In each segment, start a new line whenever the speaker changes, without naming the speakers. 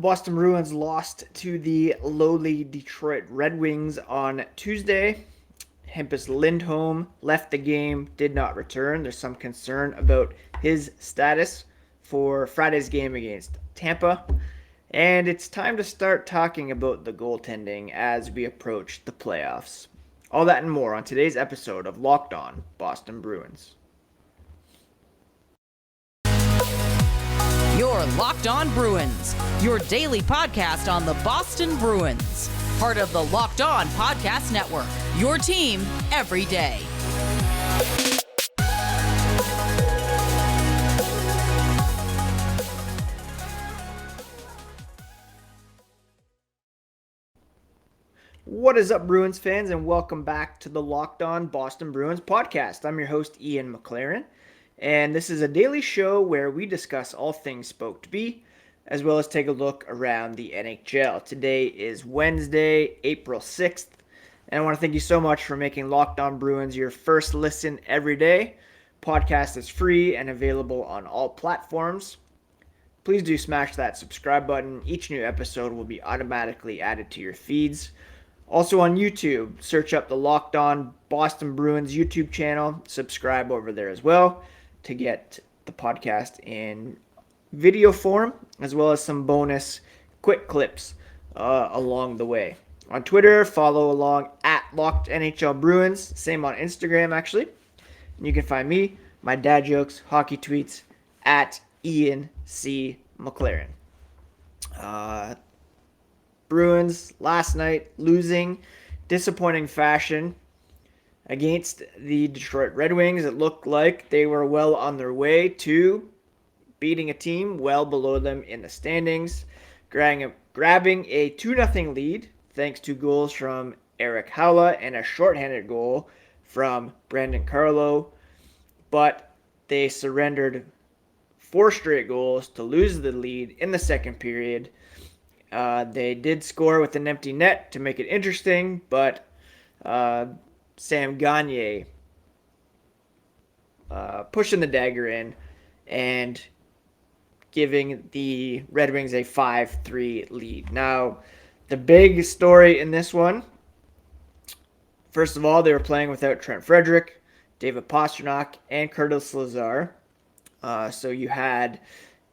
Boston Bruins lost to the lowly Detroit Red Wings on Tuesday. Hampus Lindholm left the game, did not return. There's some concern about his status for Friday's game against Tampa. And it's time to start talking about the goaltending as we approach the playoffs. All that and more on today's episode of Locked On Boston Bruins.
You're Locked On Bruins, your daily podcast on the Boston Bruins. Part of the Locked On Podcast Network, your team every day.
What is up, Bruins fans, and welcome back to the Locked On Boston Bruins podcast. I'm your host, Ian McLaren, and this is a daily show where we discuss all things Spoke to Be, as well as take a look around the NHL. Today is Wednesday, April 6th, and I want to thank you so much for making Locked On Bruins your first listen every day. Podcast is free and available on all platforms. Please do smash that subscribe button. Each new episode will be automatically added to your feeds. Also on YouTube, search up the Locked On Boston Bruins YouTube channel. Subscribe over there as well to get the podcast in video form, as well as some bonus quick clips along the way. On Twitter, follow along at Locked NHL Bruins. Same on Instagram, actually. And you can find me, my dad jokes, hockey tweets, at Ian C. McLaren. Bruins last night losing disappointing fashion against the Detroit Red Wings. It looked like they were well on their way to beating a team well below them in the standings, grabbing a 2-0 lead thanks to goals from Eric Haula and a shorthanded goal from Brandon Carlo, but they surrendered 4 straight goals to lose the lead in the second period. They did score with an empty net to make it interesting, but Sam Gagner pushing the dagger in and giving the Red Wings a 5-3 lead. Now, the big story in this one, first of all, they were playing without Trent Frederic, David Pastrnak, and Curtis Lazar. So you had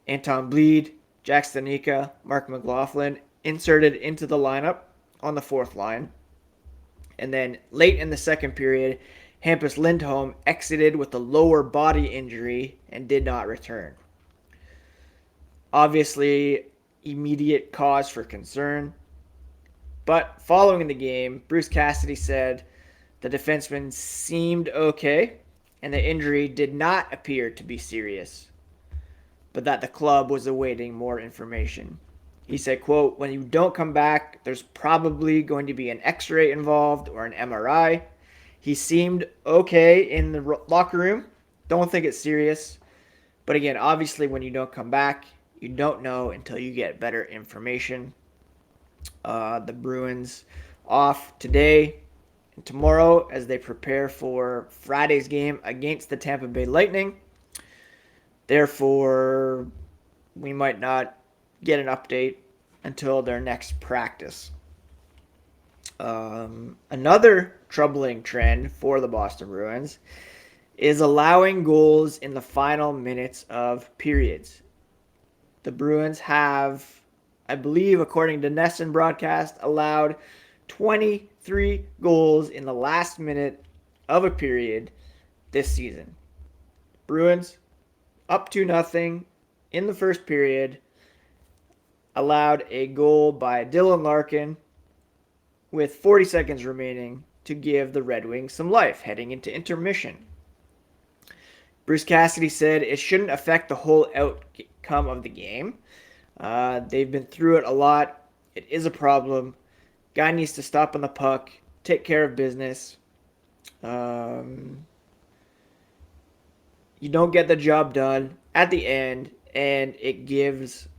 Anton Bleed, Jack Stanika, Mark McLaughlin inserted into the lineup on the fourth line. And then late in the second period, Hampus Lindholm exited with a lower body injury and did not return. Obviously, immediate cause for concern. But following the game, Bruce Cassidy said the defenseman seemed okay and the injury did not appear to be serious, but that the club was awaiting more information. He said, quote, "When you don't come back, there's probably going to be an x-ray involved or an MRI. He seemed okay in the locker room. Don't think it's serious. But again, obviously when you don't come back, you don't know until you get better information." The Bruins off today and tomorrow as they prepare for Friday's game against the Tampa Bay Lightning. Therefore, we might not get an update until their next practice. Another troubling trend for the Boston Bruins is allowing goals in the final minutes of periods. The Bruins have, I believe, according to NESN broadcast, allowed 23 goals in the last minute of a period this season. Bruins up 2-0 in the first period, allowed a goal by Dylan Larkin with 40 seconds remaining to give the Red Wings some life heading into intermission. Bruce Cassidy said it shouldn't affect the whole outcome of the game. They've been through it a lot. It is a problem. Guy needs to stop on the puck, take care of business. You don't get the job done at the end, and it gives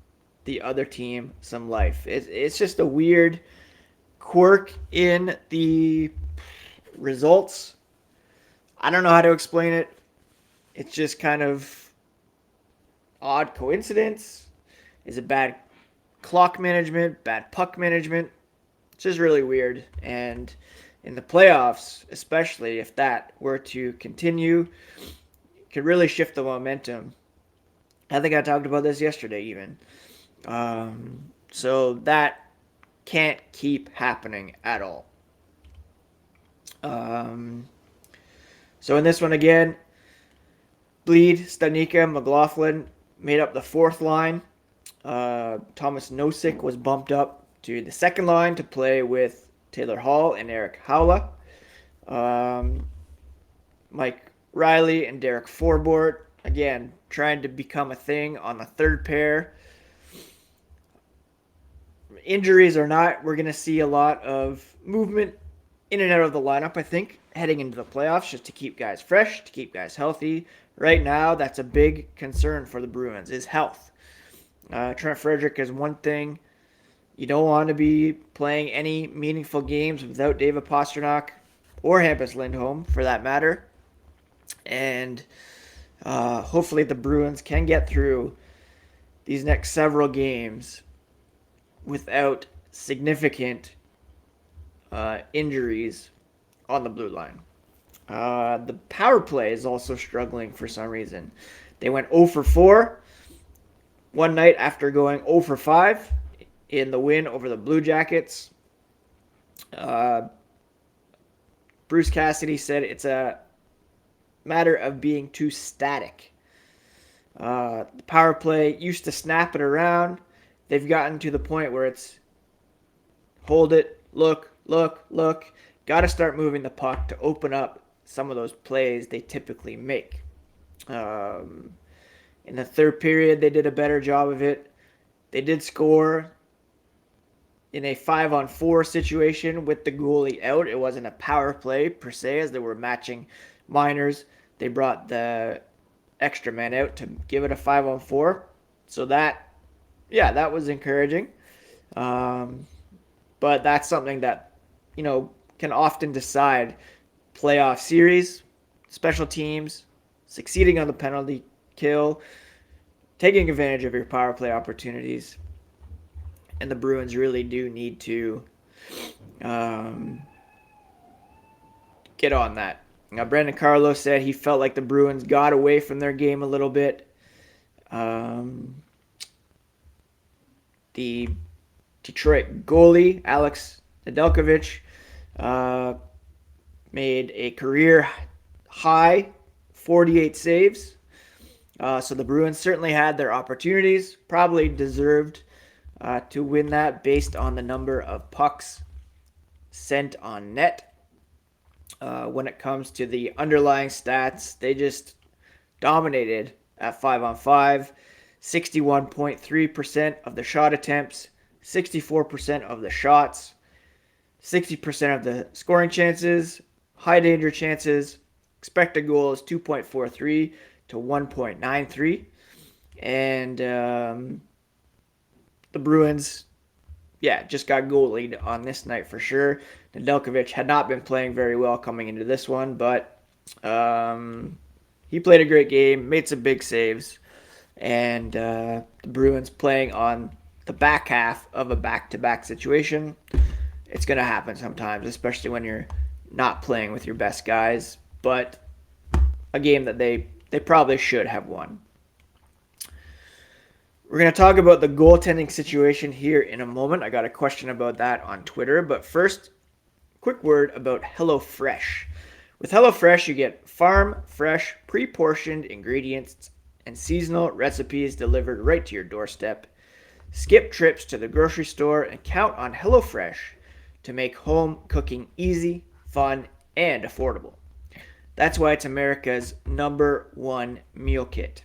the other team some life. It's just a weird quirk in the results. I don't know how to explain it. It's just kind of odd coincidence. Is it bad clock management, bad puck management. It's just really weird. And in the playoffs, especially if that were to continue, it could really shift the momentum. I think I talked about this yesterday even. So that can't keep happening at all. So in this one again, Bleed, Stanika, McLaughlin made up the fourth line. Thomas Nosek was bumped up to the second line to play with Taylor Hall and Eric Howla. Mike Riley and Derek Forbort, again, trying to become a thing on the third pair. Injuries or not, we're going to see a lot of movement in and out of the lineup, I think, heading into the playoffs, just to keep guys fresh, to keep guys healthy. Right now, that's a big concern for the Bruins, is health. Trent Frederic is one thing. You don't want to be playing any meaningful games without David Pastrnak or Hampus Lindholm, for that matter. And hopefully the Bruins can get through these next several games without significant injuries on the blue line. The power play is also struggling for some reason. They went 0 for 4 one night after going 0 for 5 in the win over the Blue Jackets. Bruce Cassidy said it's a matter of being too static. The power play used to snap it around. They've gotten to the point where it's hold it, look. Got to start moving the puck to open up some of those plays they typically make. In the third period, they did a better job of it. They did score in a 5-on-4 situation with the goalie out. It wasn't a power play per se, as they were matching minors. They brought the extra man out to give it a 5-on-4. So that was encouraging. But that's something that, can often decide playoff series, special teams, succeeding on the penalty kill, taking advantage of your power play opportunities. And the Bruins really do need to get on that. Now, Brandon Carlo said he felt like the Bruins got away from their game a little bit. The Detroit goalie, Alex Nedeljkovic, made a career high 48 saves. So the Bruins certainly had their opportunities, probably deserved to win that based on the number of pucks sent on net. When it comes to the underlying stats, they just dominated at 5-on-5. 61.3% of the shot attempts, 64% of the shots, 60% of the scoring chances, high danger chances. Expected goal is 2.43 to 1.93. And the Bruins, just got goalied on this night for sure. Nedeljkovic had not been playing very well coming into this one, but he played a great game, made some big saves. And the Bruins playing on the back half of a back-to-back situation. It's going to happen sometimes, especially when you're not playing with your best guys. But a game that they probably should have won. We're going to talk about the goaltending situation here in a moment. I got a question about that on Twitter. But first, quick word about HelloFresh. With HelloFresh, you get farm-fresh, pre-portioned ingredients and seasonal recipes delivered right to your doorstep. Skip trips to the grocery store and count on HelloFresh to make home cooking easy, fun, and affordable. That's why it's America's #1 meal kit.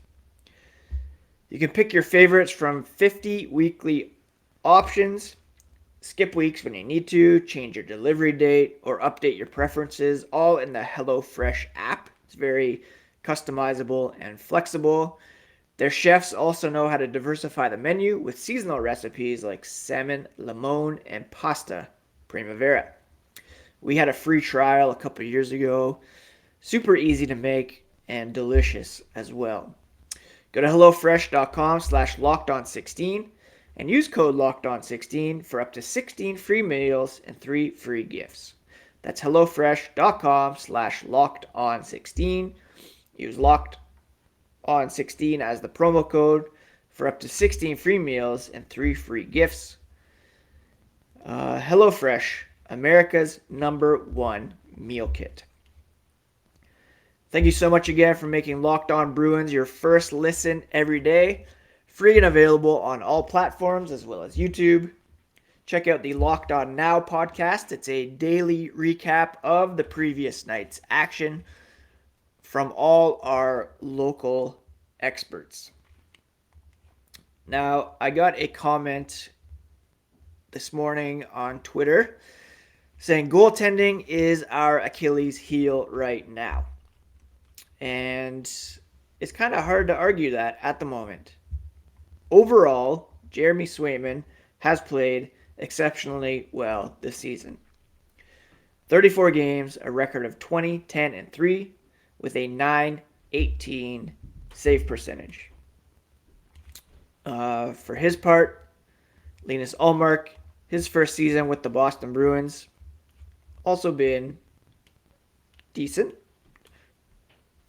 You can pick your favorites from 50 weekly options, skip weeks when you need to, change your delivery date, or update your preferences, all in the HelloFresh app. It's very customizable and flexible. Their chefs also know how to diversify the menu with seasonal recipes like salmon, limon, and pasta primavera. We had a free trial a couple years ago. Super easy to make and delicious as well. Go to HelloFresh.com/LockedOn16 and use code LOCKEDON16 for up to 16 free meals and 3 free gifts. That's HelloFresh.com/LockedOn16. Use LockedOn16 as the promo code for up to 16 free meals and 3 free gifts. HelloFresh, America's #1 meal kit. Thank you so much again for making Locked On Bruins your first listen every day. Free and available on all platforms as well as YouTube. Check out the Locked On Now podcast. It's a daily recap of the previous night's action from all our local experts. Now, I got a comment this morning on Twitter saying goaltending is our Achilles heel right now. And it's kind of hard to argue that at the moment. Overall, Jeremy Swayman has played exceptionally well this season. 34 games, a record of 20, 10, and 3 with a .918 save percentage. For his part, Linus Ullmark, his first season with the Boston Bruins, also been decent.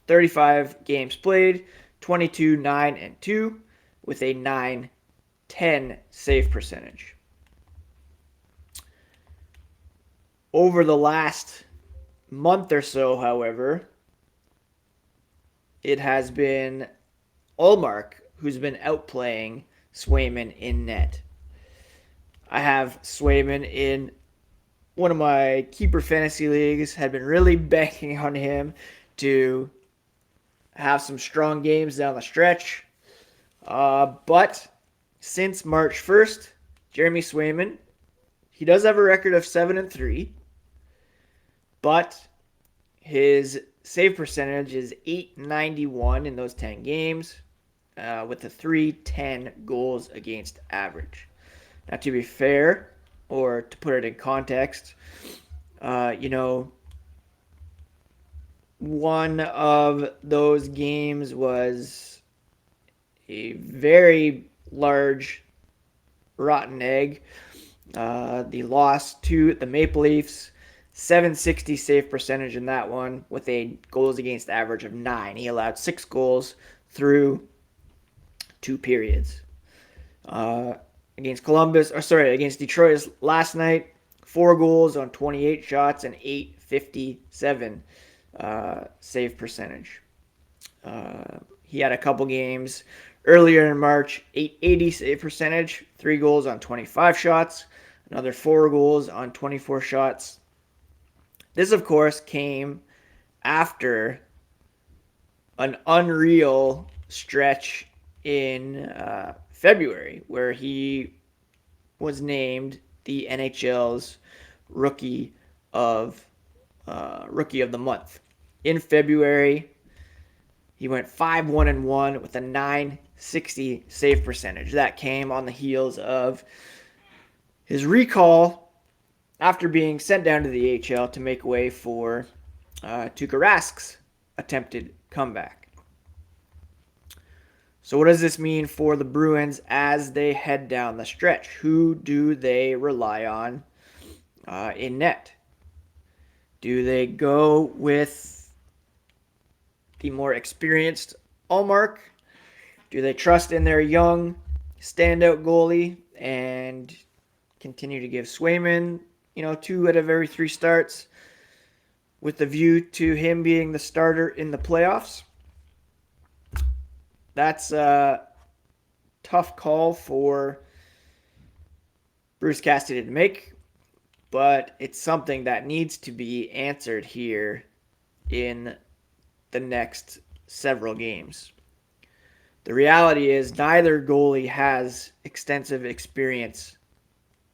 35 games played, 22, 9, and 2 with a .910 save percentage. Over the last month or so, however, it has been Ullmark who's been outplaying Swayman in net. I have Swayman in one of my keeper fantasy leagues, had been really banking on him to have some strong games down the stretch. But since March 1st, Jeremy Swayman, he does have a record of 7-3, but his save percentage is .891 in those 10 games, with a .310 goals against average. Now, to be fair, or to put it in context, one of those games was a very large rotten egg. The loss to the Maple Leafs, .760 save percentage in that one with a goals against average of 9. He allowed 6 goals through 2 periods. Against Detroit last night, 4 goals on 28 shots and .857 save percentage. He had a couple games earlier in March, .880 save percentage, 3 goals on 25 shots, another 4 goals on 24 shots. This, of course, came after an unreal stretch in February, where he was named the NHL's Rookie of the Month. In February, he went 5-1-1 with a .960 save percentage. That came on the heels of his recall after being sent down to the AHL to make way for Tuukka Rask's attempted comeback. So what does this mean for the Bruins as they head down the stretch? Who do they rely on in net? Do they go with the more experienced Ullmark? Do they trust in their young standout goalie and continue to give Swayman, 2 out of every 3 starts with the view to him being the starter in the playoffs? That's a tough call for Bruce Cassidy to make, but it's something that needs to be answered here in the next several games. The reality is neither goalie has extensive experience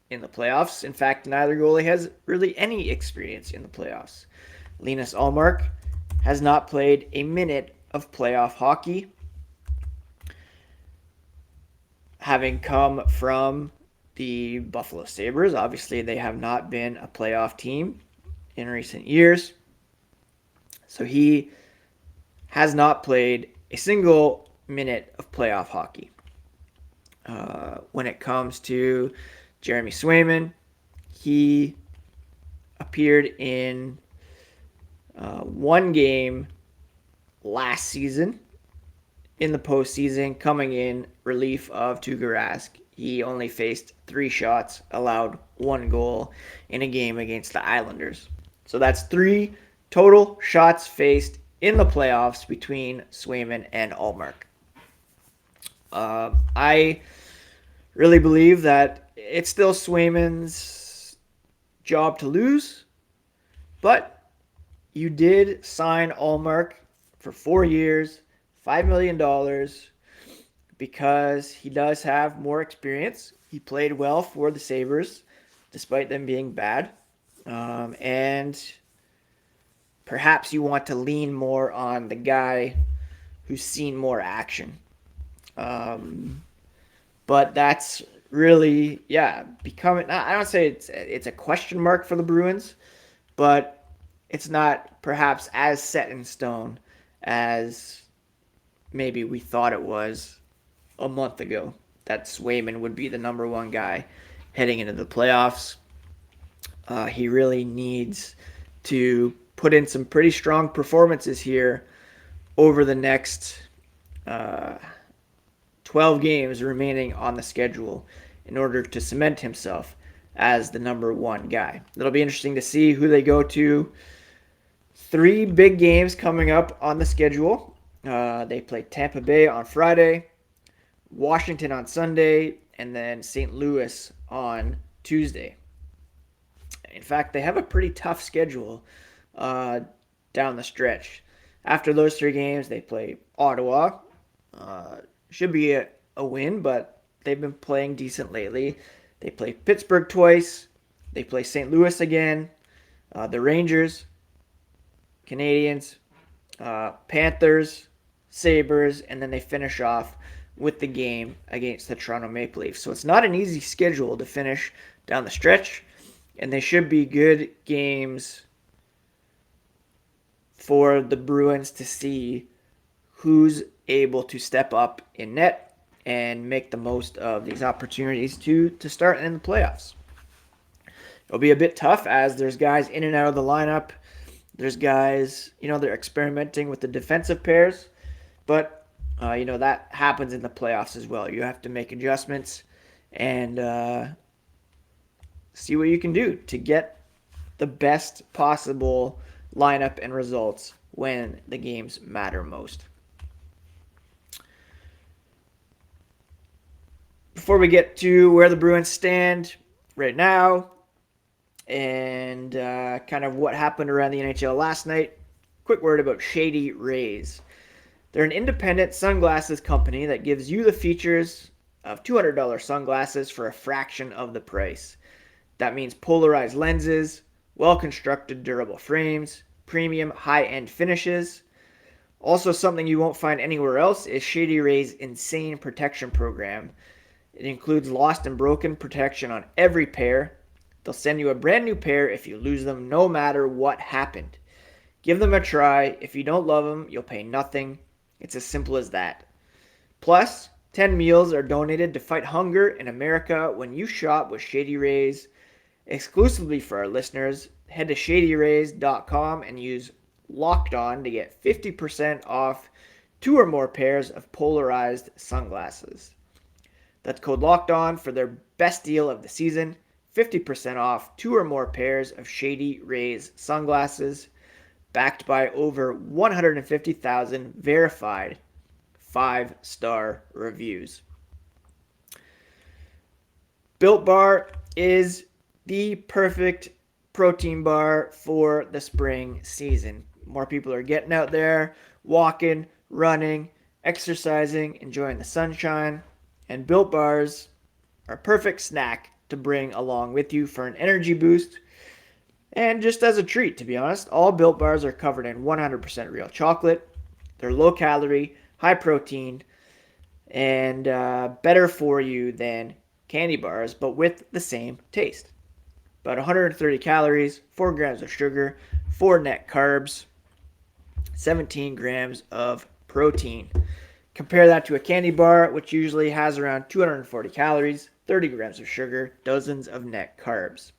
in the playoffs. In fact, neither goalie has really any experience in the playoffs. Linus Ullmark has not played a minute of playoff hockey, having come from the Buffalo Sabres. Obviously, they have not been a playoff team in recent years. So he has not played a single minute of playoff hockey. when it comes to Jeremy Swayman. He appeared in one game last season in the postseason, coming in relief of Tuukka Rask. He only faced 3 shots, allowed 1 goal in a game against the Islanders. So that's 3 total shots faced in the playoffs between Swayman and Ullmark. I really believe that it's still Swayman's job to lose, but you did sign Ullmark for 4 years, $5 million, because he does have more experience. He played well for the Sabres, despite them being bad. And perhaps you want to lean more on the guy who's seen more action. But that's really, becoming, I don't say it's a question mark for the Bruins, but it's not perhaps as set in stone as maybe we thought it was a month ago, that Swayman would be the number 1 guy heading into the playoffs. He really needs to put in some pretty strong performances here over the next 12 games remaining on the schedule in order to cement himself as the number 1 guy. It'll be interesting to see who they go to. 3 big games coming up on the schedule. They play Tampa Bay on Friday, Washington on Sunday, and then St. Louis on Tuesday. In fact, they have a pretty tough schedule down the stretch. After those 3 games, they play Ottawa. Should be a win, but they've been playing decent lately. They play Pittsburgh twice. They play St. Louis again. The Rangers, Canadians, Panthers, Sabres, and then they finish off with the game against the Toronto Maple Leafs. So it's not an easy schedule to finish down the stretch, and they should be good games for the Bruins to see who's able to step up in net and make the most of these opportunities to start in the playoffs. It'll be a bit tough as there's guys in and out of the lineup. There's guys, they're experimenting with the defensive pairs, but that happens in the playoffs as well. You have to make adjustments and see what you can do to get the best possible lineup and results when the games matter most. Before we get to where the Bruins stand right now and kind of what happened around the NHL last night, quick word about Shady Rays. They're an independent sunglasses company that gives you the features of $200 sunglasses for a fraction of the price. That means polarized lenses, well-constructed durable frames, premium high-end finishes. Also, something you won't find anywhere else is Shady Rays' insane protection program. It includes lost and broken protection on every pair. They'll send you a brand new pair if you lose them, no matter what happened. Give them a try. If you don't love them, you'll pay nothing. It's as simple as that. Plus, 10 meals are donated to fight hunger in America when you shop with Shady Rays. Exclusively for our listeners, head to shadyrays.com and use Locked On to get 50% off 2 or more pairs of polarized sunglasses. That's code Locked On for their best deal of the season. 50% off 2 or more pairs of Shady Rays sunglasses, backed by over 150,000 verified 5-star reviews. Built Bar is the perfect protein bar for the spring season. More people are getting out there, walking, running, exercising, enjoying the sunshine, and Built Bars are a perfect snack to bring along with you for an energy boost and just as a treat, to be honest. All Built Bars are covered in 100% real chocolate. They're low calorie, high protein, and better for you than candy bars, but with the same taste. About 130 calories, 4 grams of sugar, 4 net carbs, 17 grams of protein. Compare that to a candy bar, which usually has around 240 calories, 30 grams of sugar, dozens of net carbs.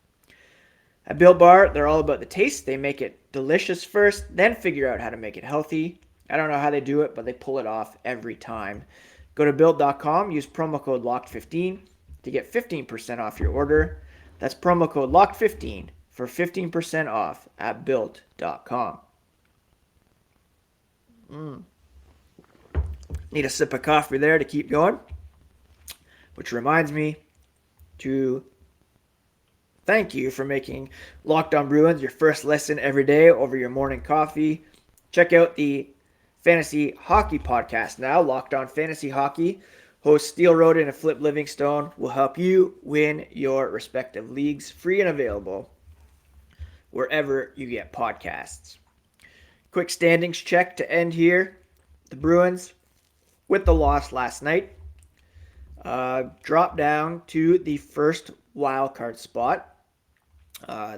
At Built Bar, they're all about the taste. They make it delicious first, then figure out how to make it healthy. I don't know how they do it, but they pull it off every time. Go to Built.com, use promo code LOCKED15 to get 15% off your order. That's promo code LOCKED15 for 15% off at Built.com. Need a sip of coffee there to keep going. Which reminds me to thank you for making Locked On Bruins your first listen every day over your morning coffee. Check out the Fantasy Hockey podcast now. Locked On Fantasy Hockey. Hosts Steele Roden and Flip Livingstone will help you win your respective leagues, free and available wherever you get podcasts. Quick standings check to end here. The Bruins, with the loss last night, dropped down to the first wildcard spot.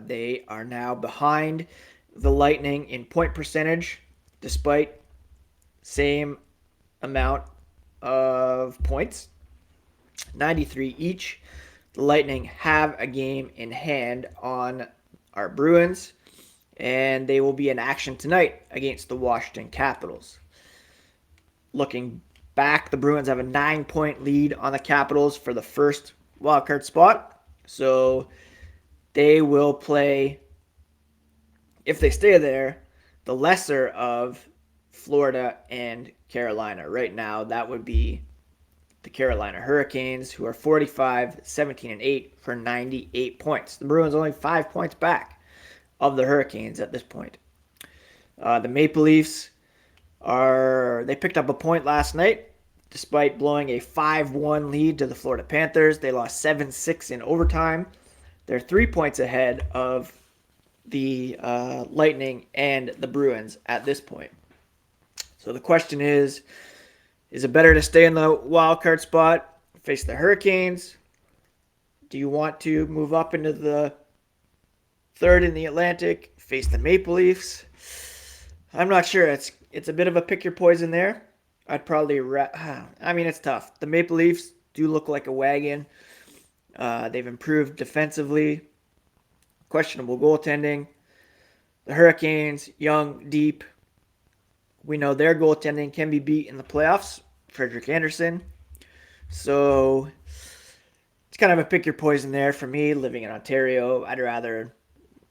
They are now behind the Lightning in point percentage, despite same amount of points, 93 each. The Lightning have a game in hand on our Bruins, and they will be in action tonight against the Washington Capitals. Looking back, the Bruins have a 9-point lead on the Capitals for the first wildcard spot. So they will play, if they stay there, the lesser of Florida and Carolina. Right now, that would be the Carolina Hurricanes, who are 45, 17, and 8 for 98 points. The Bruins only 5 points back of the Hurricanes at this point. The Maple Leafs they picked up a point last night, despite blowing a 5-1 lead to the Florida Panthers. They lost 7-6 in overtime. They're 3 points ahead of the Lightning and the Bruins at this point. So the question is it better to stay in the wild card spot, face the Hurricanes? Do you want to move up into the third in the Atlantic, face the Maple Leafs? I'm not sure. It's a bit of a pick your poison there. I'd probably it's tough. The Maple Leafs do look like a wagon. They've improved defensively. Questionable goaltending. The Hurricanes, young, deep. We know their goaltending can be beat in the playoffs. Frederik Andersen. So it's kind of a pick your poison there for me. Living in Ontario, I'd rather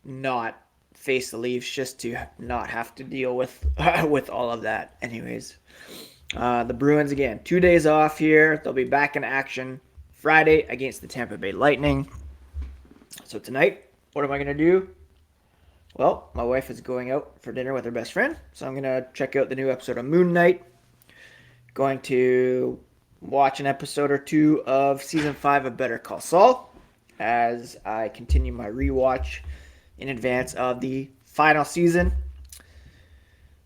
not face the Leafs just to not have to deal with all of that. Anyways, the Bruins again, 2 days off here. They'll be back in action Friday against the Tampa Bay Lightning. So tonight, what am I going to do? Well, my wife is going out for dinner with her best friend, so I'm going to check out the new episode of Moon Knight. Going to watch an episode or two of Season 5 of Better Call Saul as I continue my rewatch in advance of the final season.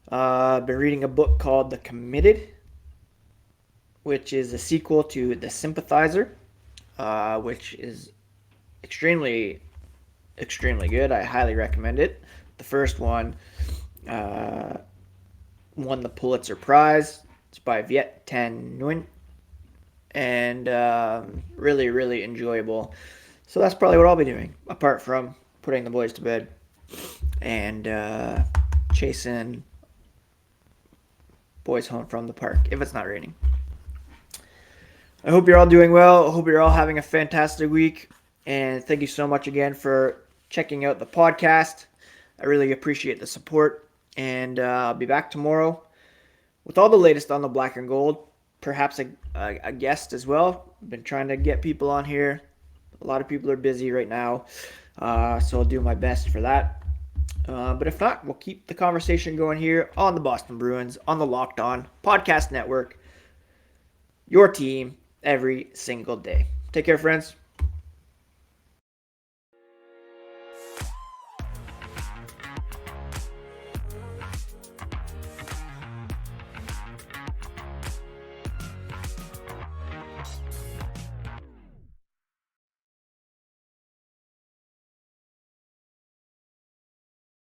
I've been reading a book called The Committed, which is a sequel to The Sympathizer, which is extremely good. I highly recommend it. The first one won the Pulitzer Prize. It's by Viet Thanh Nguyen, and really, really enjoyable. So that's probably what I'll be doing, apart from putting the boys to bed and chasing boys home from the park if it's not raining. I hope you're all doing well. I hope you're all having a fantastic week. And thank you so much again for checking out the podcast. I really appreciate the support. And I'll be back tomorrow with all the latest on the black and gold. Perhaps a guest as well. I've been trying to get people on here. A lot of people are busy right now. So I'll do my best for that. But if not, we'll keep the conversation going here on the Boston Bruins, on the Locked On Podcast Network. Your team every single day. Take care, friends.